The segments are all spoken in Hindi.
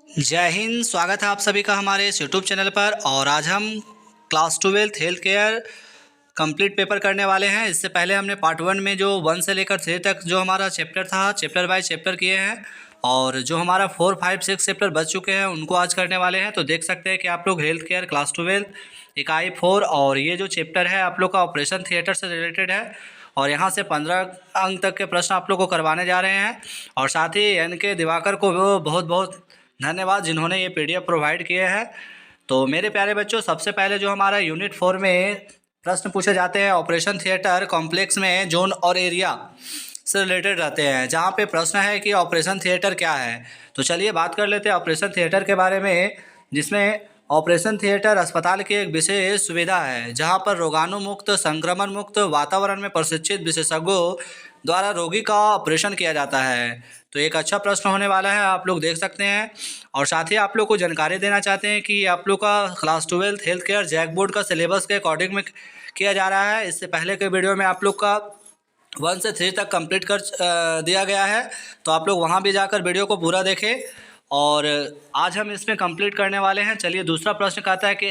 जय हिंद। स्वागत है आप सभी का हमारे इस यूट्यूब चैनल पर। और आज हम class 12 health care complete paper करने वाले हैं। इससे पहले हमने पार्ट 1 में जो 1 से लेकर 3 तक जो हमारा चैप्टर था, चैप्टर बाय चैप्टर किए हैं। और जो हमारा 4, 5, 6 चैप्टर बच चुके हैं उनको आज करने वाले हैं। तो देख सकते हैं कि आप लोग हेल्थ केयर क्लास 12 इकाई 4 और ये जो चैप्टर है आप लोग का ऑपरेशन थिएटर से रिलेटेड है। और यहाँ से 15 अंक तक के प्रश्न आप लोग को करवाने जा रहे हैं। और साथ ही NK दिवाकर को बहुत बहुत धन्यवाद जिन्होंने ये PDF प्रोवाइड किए हैं। तो मेरे प्यारे बच्चों, सबसे पहले जो हमारा यूनिट 4 में प्रश्न पूछे जाते हैं ऑपरेशन थिएटर कॉम्प्लेक्स में जोन और एरिया से रिलेटेड रहते हैं, जहाँ पे प्रश्न है कि ऑपरेशन थिएटर क्या है। तो चलिए बात कर लेते हैं ऑपरेशन थिएटर के बारे में, जिसमें ऑपरेशन थिएटर अस्पताल की एक विशेष सुविधा है जहाँ पर रोगाणु मुक्त, संक्रमण मुक्त वातावरण में प्रशिक्षित विशेषज्ञों द्वारा रोगी का ऑपरेशन किया जाता है। तो एक अच्छा प्रश्न होने वाला है, आप लोग देख सकते हैं। और साथ ही आप लोग को जानकारी देना चाहते हैं कि आप लोग का class 12 health care JAC board का सिलेबस के अकॉर्डिंग में किया जा रहा है। इससे पहले के वीडियो में आप लोग का 1 से 3 तक कंप्लीट कर दिया गया है, तो आप लोग वहाँ भी जाकर वीडियो को पूरा देखें। और आज हम इसमें कंप्लीट करने वाले हैं। चलिए दूसरा प्रश्न कहता है कि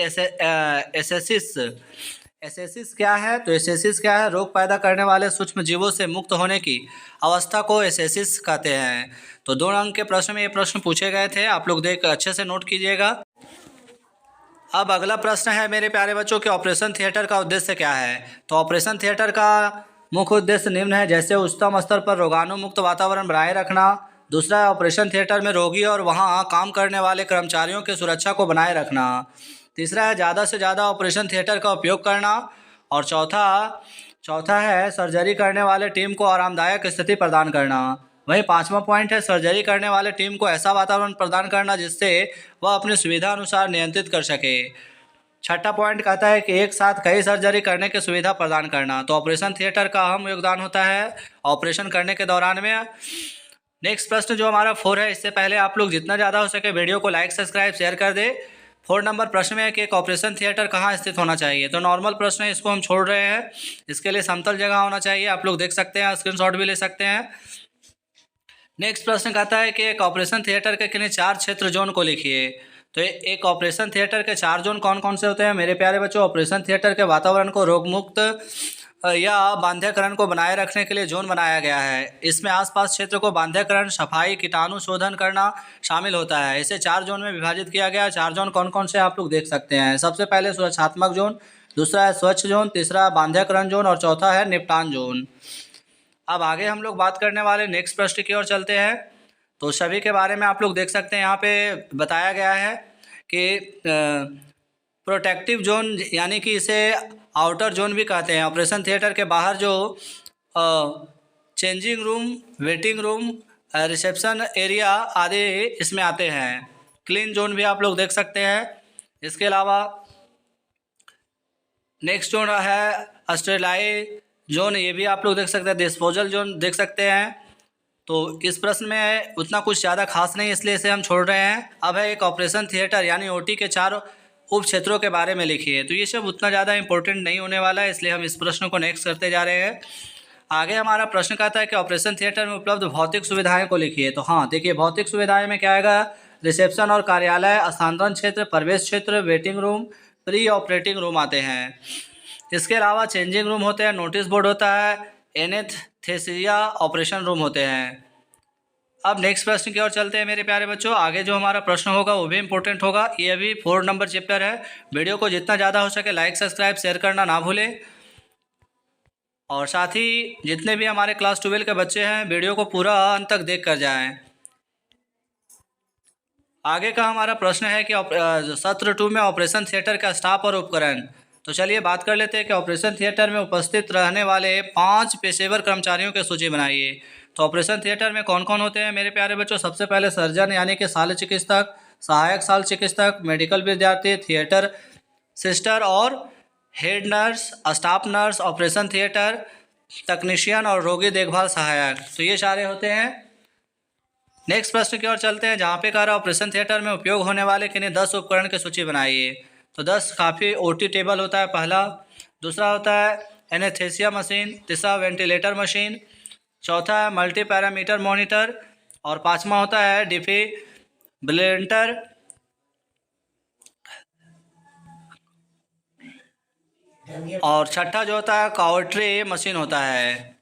एसेसिस क्या है। तो एसेसिस क्या है? रोग पैदा करने वाले सूक्ष्म जीवों से मुक्त होने की अवस्था को एसेसिस कहते हैं। तो 2 अंक के प्रश्न में ये प्रश्न पूछे गए थे, आप लोग देख अच्छे से नोट कीजिएगा। अब अगला प्रश्न है मेरे प्यारे बच्चों कि ऑपरेशन थिएटर का उद्देश्य क्या है। तो ऑपरेशन थिएटर का मुख्य उद्देश्य निम्न है, जैसे उच्चतम स्तर पर रोगाणु मुक्त वातावरण बनाए रखना। दूसरा है ऑपरेशन थिएटर में रोगी और वहां काम करने वाले कर्मचारियों की सुरक्षा को बनाए रखना। तीसरा है ज़्यादा से ज़्यादा ऑपरेशन थिएटर का उपयोग करना। और चौथा है सर्जरी करने वाले टीम को आरामदायक स्थिति प्रदान करना। वहीं 5वां पॉइंट है सर्जरी करने वाले टीम को ऐसा वातावरण प्रदान करना जिससे वह अपनी सुविधा अनुसार नियंत्रित कर सके। छठा पॉइंट कहता है कि एक साथ कई सर्जरी करने की सुविधा प्रदान करना। तो ऑपरेशन थिएटर का अहम योगदान होता है ऑपरेशन करने के दौरान में। नेक्स्ट प्रश्न जो हमारा 4 है, इससे पहले आप लोग जितना ज़्यादा हो सके वीडियो को लाइक, सब्सक्राइब, शेयर कर दे। 4 नंबर प्रश्न में है कि एक ऑपरेशन थिएटर कहाँ स्थित होना चाहिए। तो नॉर्मल प्रश्न है, इसको हम छोड़ रहे हैं। इसके लिए समतल जगह होना चाहिए, आप लोग देख सकते हैं, स्क्रीनशॉट भी ले सकते हैं। नेक्स्ट प्रश्न कहता है कि एक ऑपरेशन थिएटर के किन्हीं 4 क्षेत्र जोन को लिखिए। तो एक ऑपरेशन थिएटर के 4 जोन कौन कौन से होते हैं मेरे प्यारे बच्चों? ऑपरेशन थिएटर के वातावरण को रोगमुक्त या बांध्यकरण को बनाए रखने के लिए जोन बनाया गया है। इसमें आसपास क्षेत्र को बांध्यकरण, सफाई, कीटाणु शोधन करना शामिल होता है। इसे 4 जोन में विभाजित किया गया है। 4 जोन कौन कौन से आप लोग देख सकते हैं। सबसे पहले सुरक्षात्मक जोन, दूसरा है स्वच्छ जोन, तीसरा बांध्यकरण जोन और चौथा है निपटान जोन। अब आगे हम लोग बात करने वाले नेक्स्ट प्रश्न की ओर चलते हैं। तो सभी के बारे में आप लोग देख सकते हैं, यहाँ पे बताया गया है कि प्रोटेक्टिव जोन, यानी कि इसे आउटर जोन भी कहते हैं। ऑपरेशन थिएटर के बाहर जो changing room, waiting room, reception area आदि इसमें आते हैं। क्लीन जोन भी आप लोग देख सकते हैं। इसके अलावा नेक्स्ट जोन है स्टेरिलाइज जोन, ये भी आप लोग देख सकते हैं। डिस्पोजल जोन देख सकते हैं। तो इस प्रश्न में उतना कुछ ज़्यादा खास नहीं, इसलिए इसे हम छोड़ रहे हैं। अब है एक ऑपरेशन थिएटर यानी OT के 4 उप क्षेत्रों के बारे में लिखिए। तो ये सब उतना ज़्यादा इंपॉर्टेंट नहीं होने वाला है, इसलिए हम इस प्रश्न को नेक्स्ट करते जा रहे हैं। आगे हमारा प्रश्न कहता है कि ऑपरेशन थिएटर में उपलब्ध भौतिक सुविधाएं को लिखिए। तो हाँ देखिए, भौतिक सुविधाएं में क्या आएगा? रिसेप्शन और कार्यालय, स्थानांतरण क्षेत्र, प्रवेश क्षेत्र, waiting room, pre operating room आते हैं। इसके अलावा चेंजिंग रूम होते हैं, नोटिस बोर्ड होता है, एनेस्थेसिया ऑपरेशन रूम होते हैं। अब नेक्स्ट प्रश्न की ओर चलते हैं मेरे प्यारे बच्चों। आगे जो हमारा प्रश्न होगा वो भी इंपॉर्टेंट होगा। ये अभी 4 नंबर चैप्टर है। वीडियो को जितना ज़्यादा हो सके लाइक, सब्सक्राइब, शेयर करना ना भूलें। और साथ ही जितने भी हमारे क्लास 12 के बच्चे हैं वीडियो को पूरा अंत तक देख कर जाएँ। आगे का हमारा प्रश्न है कि सत्र 2 में ऑपरेशन थिएटर का स्टाफ और उपकरण। तो चलिए बात कर लेते हैं कि ऑपरेशन थिएटर में उपस्थित रहने वाले 5 पेशेवर कर्मचारियों की सूची बनाइए। तो ऑपरेशन थिएटर में कौन कौन होते हैं मेरे प्यारे बच्चों? सबसे पहले सर्जन यानी कि शल्य चिकित्सक, सहायक शल्य चिकित्सक, मेडिकल विद्यार्थी, थिएटर सिस्टर और head nurse, staff nurse, operation theatre तकनीशियन और रोगी देखभाल सहायक। तो ये सारे होते हैं। नेक्स्ट प्रश्न की ओर चलते हैं, जहाँ पे कह रहा है ऑपरेशन थिएटर में उपयोग होने वाले किन्हीं 10 उपकरण की सूची बनाइए। तो 10 काफ़ी OT टेबल होता है पहला, दूसरा होता है एनेस्थेसिया मशीन, तीसरा वेंटिलेटर मशीन, चौथा है मल्टी पैरामीटर मॉनिटर और 5वां होता है ब्लेंटर और छठा जो होता है काउट्री मशीन होता है।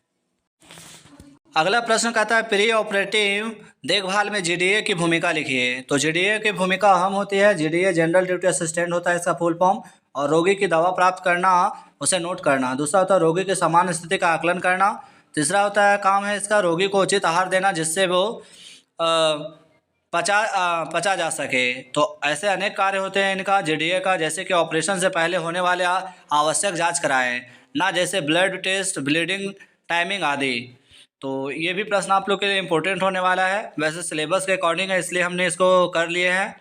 अगला प्रश्न कहता है प्री ऑपरेटिव देखभाल में जीडीए की भूमिका लिखिए। तो जीडीए की भूमिका अहम होती है। जीडीए जनरल ड्यूटी असिस्टेंट होता है इसका फुल फॉर्म। और रोगी की दवा प्राप्त करना, उसे नोट करना। दूसरा होता है रोगी की सामान्य स्थिति का आकलन करना। तीसरा होता है काम है इसका रोगी को उचित आहार देना जिससे वो पचा जा सके। तो ऐसे अनेक कार्य होते हैं इनका जीडीए का, जैसे कि ऑपरेशन से पहले होने वाले आवश्यक जांच कराएं ना, जैसे ब्लड टेस्ट, ब्लीडिंग टाइमिंग आदि। तो ये भी प्रश्न आप लोग के लिए इम्पोर्टेंट होने वाला है। वैसे सिलेबस के अकॉर्डिंग है इसलिए हमने इसको कर लिए हैं।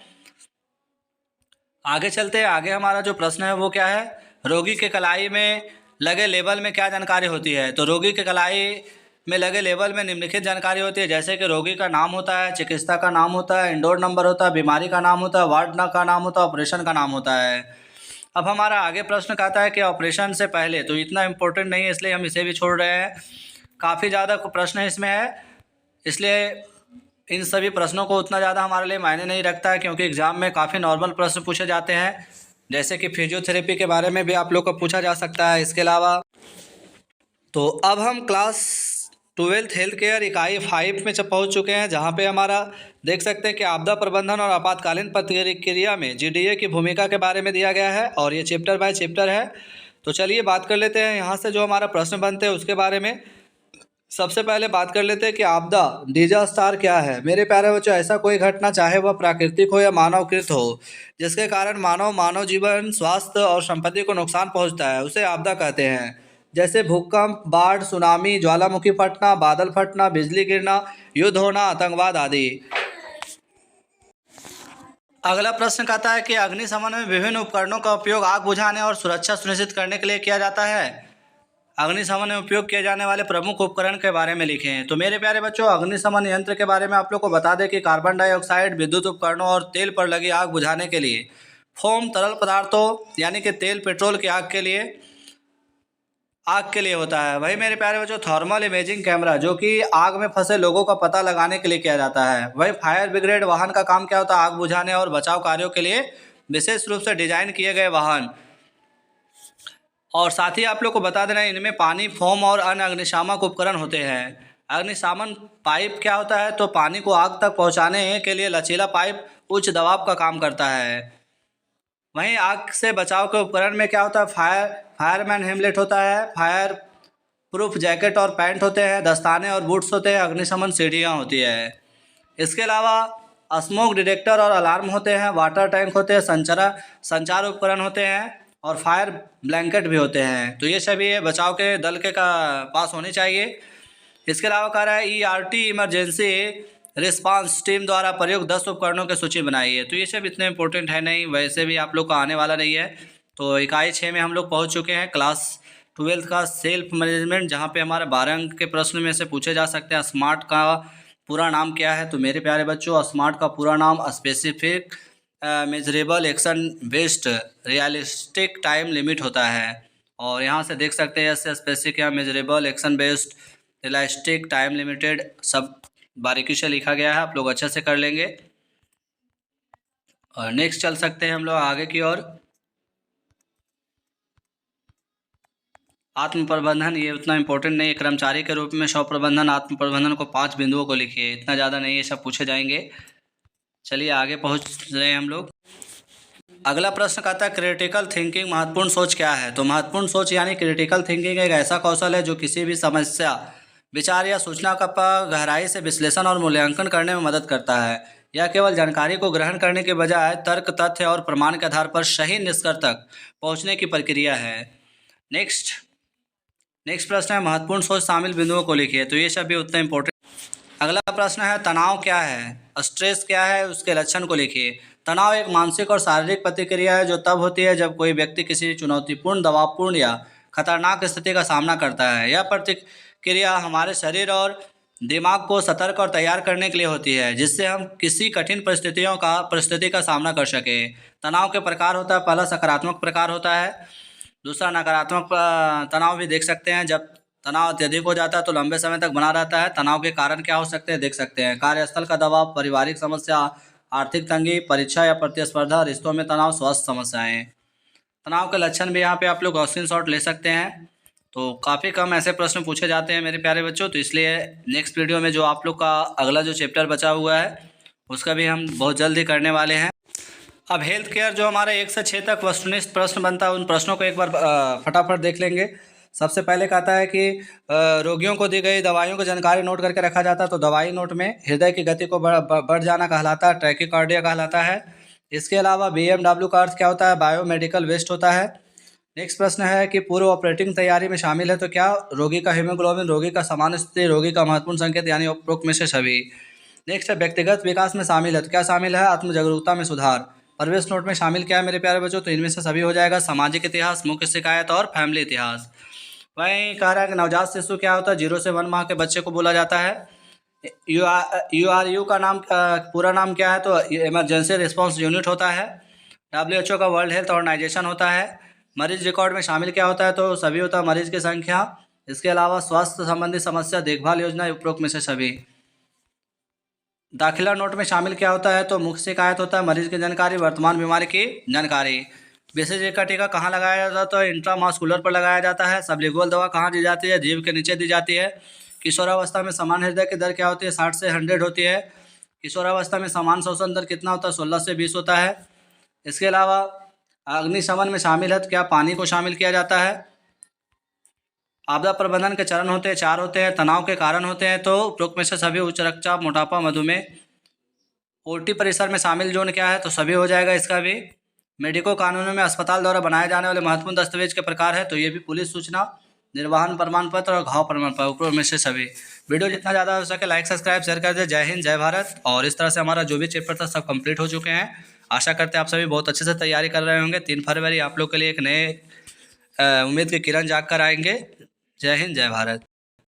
आगे चलते हैं। आगे हमारा जो प्रश्न है वो क्या है, रोगी के कलाई में लगे लेबल में क्या जानकारी होती है। तो रोगी के कलाई में लगे लेबल में निम्नलिखित जानकारी होती है, जैसे कि रोगी का नाम होता है, चिकित्सा का नाम होता है, इंडोर नंबर होता है, बीमारी का नाम होता है, वार्ड का नाम होता है, ऑपरेशन का नाम होता है। अब हमारा आगे प्रश्न कहता है कि ऑपरेशन से पहले, तो इतना इम्पोर्टेंट नहीं है इसलिए हम इसे भी छोड़ रहे हैं। काफ़ी ज़्यादा प्रश्न इसमें है इसलिए इन सभी प्रश्नों को उतना ज़्यादा हमारे लिए मायने नहीं रखता है, क्योंकि एग्ज़ाम में काफ़ी नॉर्मल प्रश्न पूछे जाते हैं, जैसे कि फिजियोथेरेपी के बारे में भी आप लोग को पूछा जा सकता है। इसके अलावा तो अब हम क्लास 12 हेल्थ केयर इकाई 5 में पहुंच चुके हैं, जहां पे हमारा देख सकते हैं कि आपदा प्रबंधन और आपातकालीन प्रतिक्रिया में जीडीए की भूमिका के बारे में दिया गया है और ये चैप्टर बाय चैप्टर है। तो चलिए बात कर लेते हैं यहाँ से जो हमारा प्रश्न बनते हैं उसके बारे में। सबसे पहले बात कर लेते हैं कि आपदा डिजास्टर क्या है। मेरे प्यारे बच्चों, ऐसा कोई घटना चाहे वह प्राकृतिक हो या मानवकृत हो जिसके कारण मानव जीवन, स्वास्थ्य और संपत्ति को नुकसान पहुंचता है, उसे आपदा कहते हैं। जैसे भूकंप, बाढ़, सुनामी, ज्वालामुखी फटना, बादल फटना, बिजली गिरना, युद्ध होना, आतंकवाद आदि। अगला प्रश्न कहता है कि अग्निशमन में विभिन्न उपकरणों का उपयोग आग बुझाने और सुरक्षा सुनिश्चित करने के लिए किया जाता है। अग्निशमन में उपयोग किए जाने वाले प्रमुख उपकरण के बारे में लिखें। तो मेरे प्यारे बच्चों, अग्निशमन यंत्र के बारे में आप लोग को बता दें कि कार्बन डाइऑक्साइड, विद्युत उपकरणों और तेल पर लगी आग बुझाने के लिए, फोम तरल पदार्थों यानी कि तेल, पेट्रोल की आग के लिए होता है। वही मेरे प्यारे बच्चों, थर्मल इमेजिंग कैमरा जो कि आग में फंसे लोगों का पता लगाने के लिए किया जाता है। वही फायर ब्रिगेड वाहन का काम क्या होता है, आग बुझाने और बचाव कार्यों के लिए विशेष रूप से डिजाइन किए गए वाहन। और साथ ही आप लोग को बता देना, इनमें पानी, फोम और अन्य अग्निशामक उपकरण होते हैं। अग्निशामन पाइप क्या होता है, तो पानी को आग तक पहुंचाने के लिए लचीला पाइप उच्च दबाव का काम करता है। वहीं आग से बचाव के उपकरण में क्या होता है, फायरमैन हेमलेट होता है, फायर प्रूफ जैकेट और पैंट होते हैं, दस्ताने और बूट्स होते हैं, अग्निशमन सीढ़ियाँ होती है। इसके अलावा स्मोक डिटेक्टर और अलार्म होते हैं, वाटर टैंक होते हैं, संचार उपकरण होते हैं और फायर ब्लैंकेट भी होते हैं। तो ये सभी बचाव के दल के पास होने चाहिए। इसके अलावा कह रहा है ERT इमरजेंसी रिस्पांस टीम द्वारा प्रयुक्त 10 उपकरणों की सूची बनाई है। तो ये सब इतने इंपॉर्टेंट है नहीं, वैसे भी आप लोग का आने वाला नहीं है। तो इकाई 6 में हम लोग पहुंच चुके हैं, क्लास 12 का सेल्फ मैनेजमेंट, जहां पे हमारे 12 अंक के प्रश्न में से पूछे जा सकते हैं। स्मार्ट का पूरा नाम क्या है। तो मेरे प्यारे बच्चों, स्मार्ट का पूरा नाम specific measurable action based realistic time limit होता है। और यहाँ से देख सकते हैं स्पेसिफिक या measurable action based realistic time limited सब बारीकी से लिखा गया है, आप लोग अच्छे से कर लेंगे। और नेक्स्ट चल सकते हैं हम लोग आगे की ओर। आत्म प्रबंधन, ये उतना इम्पोर्टेंट नहीं है। कर्मचारी के रूप में 100 प्रबंधन, आत्म प्रबंधन को 5 बिंदुओं को लिखिए, इतना ज़्यादा नहीं, ये सब पूछे जाएंगे। चलिए आगे पहुंच रहे हैं हम लोग। अगला प्रश्न कहता है क्रिटिकल थिंकिंग महत्वपूर्ण सोच क्या है। तो महत्वपूर्ण सोच यानी क्रिटिकल थिंकिंग एक ऐसा कौशल है जो किसी भी समस्या, विचार या सूचना का गहराई से विश्लेषण और मूल्यांकन करने में मदद करता है। यह केवल जानकारी को ग्रहण करने के बजाय तर्क, तथ्य और प्रमाण के आधार पर सही निष्कर्ष तक पहुंचने की प्रक्रिया है। नेक्स्ट प्रश्न है महत्वपूर्ण सोच शामिल बिंदुओं को लिखिए। तो ये सब भी उतना इम्पोर्टेंट। अगला प्रश्न है तनाव क्या है, स्ट्रेस क्या है, उसके लक्षण को लिखिए। तनाव एक मानसिक और शारीरिक प्रतिक्रिया है जो तब होती है जब कोई व्यक्ति किसी चुनौतीपूर्ण, दबावपूर्ण या खतरनाक स्थिति का सामना करता है। यह प्रतिक्रिया हमारे शरीर और दिमाग को सतर्क और तैयार करने के लिए होती है, जिससे हम किसी कठिन परिस्थिति का सामना कर सकें। तनाव के प्रकार होता है, पहला सकारात्मक प्रकार होता है, दूसरा नकारात्मक तनाव भी देख सकते हैं। जब तनाव अत्यधिक हो जाता है तो लंबे समय तक बना रहता है। तनाव के कारण क्या हो सकते हैं देख सकते हैं, कार्यस्थल का दबाव, पारिवारिक समस्या, आर्थिक तंगी, परीक्षा या प्रतिस्पर्धा, रिश्तों में तनाव, स्वास्थ्य समस्याएं। तनाव के लक्षण भी यहाँ पे आप लोग स्क्रीनशॉट ले सकते हैं। तो काफ़ी कम ऐसे प्रश्न पूछे जाते हैं मेरे प्यारे बच्चों, तो इसलिए नेक्स्ट वीडियो में जो आप लोग का अगला जो चैप्टर बचा हुआ है उसका भी हम बहुत जल्दी करने वाले हैं। अब हेल्थ केयर जो हमारा 1 से 6 तक वस्तुनिष्ठ प्रश्न बनता है, उन प्रश्नों को एक बार फटाफट देख लेंगे। सबसे पहले कहता है कि रोगियों को दी गई दवाइयों की जानकारी नोट करके रखा जाता है। तो दवाई नोट में हृदय की गति को बढ़ जाना कहलाता है, टैकीकार्डिया कहलाता है। इसके अलावा BMW का अर्थ क्या होता है? बायोमेडिकल वेस्ट होता है। नेक्स्ट प्रश्न है कि पूर्व ऑपरेटिंग तैयारी में शामिल है तो क्या? रोगी का हीमोग्लोबिन, रोगी का सामान्य स्थिति, रोगी का महत्वपूर्ण संकेत, यानी उपरोक्त में से सभी। नेक्स्ट है व्यक्तिगत विकास में शामिल है तो क्या शामिल है? आत्म जागरूकता में सुधार। प्रवेश नोट में शामिल क्या है मेरे प्यारे बच्चों? तो इनमें से सभी हो जाएगा। सामाजिक इतिहास, मुख्य शिकायत और फैमिली इतिहास। वहीं कह रहा है कि नवजात शिशु क्या होता है? 0 से 1 माह के बच्चे को बोला जाता है। URU का नाम पूरा नाम क्या है? तो इमरजेंसी रिस्पांस यूनिट होता है। WHO का वर्ल्ड हेल्थ ऑर्गेनाइजेशन होता है। मरीज रिकॉर्ड में शामिल क्या होता है? तो सभी होता है मरीज की संख्या। इसके अलावा स्वास्थ्य संबंधी समस्या देखभाल योजना, उपरोक्त में से सभी। दाखिला नोट में शामिल क्या होता है? तो मुख्य शिकायत होता है, मरीज की जानकारी, वर्तमान बीमारी की जानकारी। BCG का टीका कहाँ लगाया जाता है? इंट्रामास्कुलर पर लगाया जाता है। सबलिंगुअल दवा कहाँ दी जाती है? जीभ के नीचे दी जाती है। किशोरावस्था में सामान्य हृदय की दर क्या होती है? 60 से 100 होती है। किशोरावस्था में सामान्य श्वसन दर कितना होता है? 16 से 20 होता है। इसके अलावा अग्निशमन में शामिल है तो क्या पानी को शामिल किया जाता है? आपदा प्रबंधन के चरण होते हैं, 4 होते हैं। तनाव के कारण होते हैं तो उपरोक्त में से सभी। उच्च रक्तचाप, मोटापा, मधुमेह। OT परिसर में शामिल जोन क्या है? तो सभी हो जाएगा इसका भी। मेडिको कानूनों में अस्पताल द्वारा बनाए जाने वाले महत्वपूर्ण दस्तावेज के प्रकार है तो ये भी पुलिस सूचना, निर्वाहन प्रमाण पत्र और घाव प्रमाण पत्र, ऊपर में से सभी। वीडियो जितना ज़्यादा हो सके लाइक, सब्सक्राइब, शेयर कर दे। जय हिंद, जय भारत। और इस तरह से हमारा जो भी चैप्टर था सब कंप्लीट हो चुके हैं। आशा करते हैं आप सभी बहुत अच्छे से तैयारी कर रहे होंगे। 3 फरवरी आप लोग के लिए एक नए उम्मीद की किरण जाग कर आएंगे। जय हिंद, जय भारत।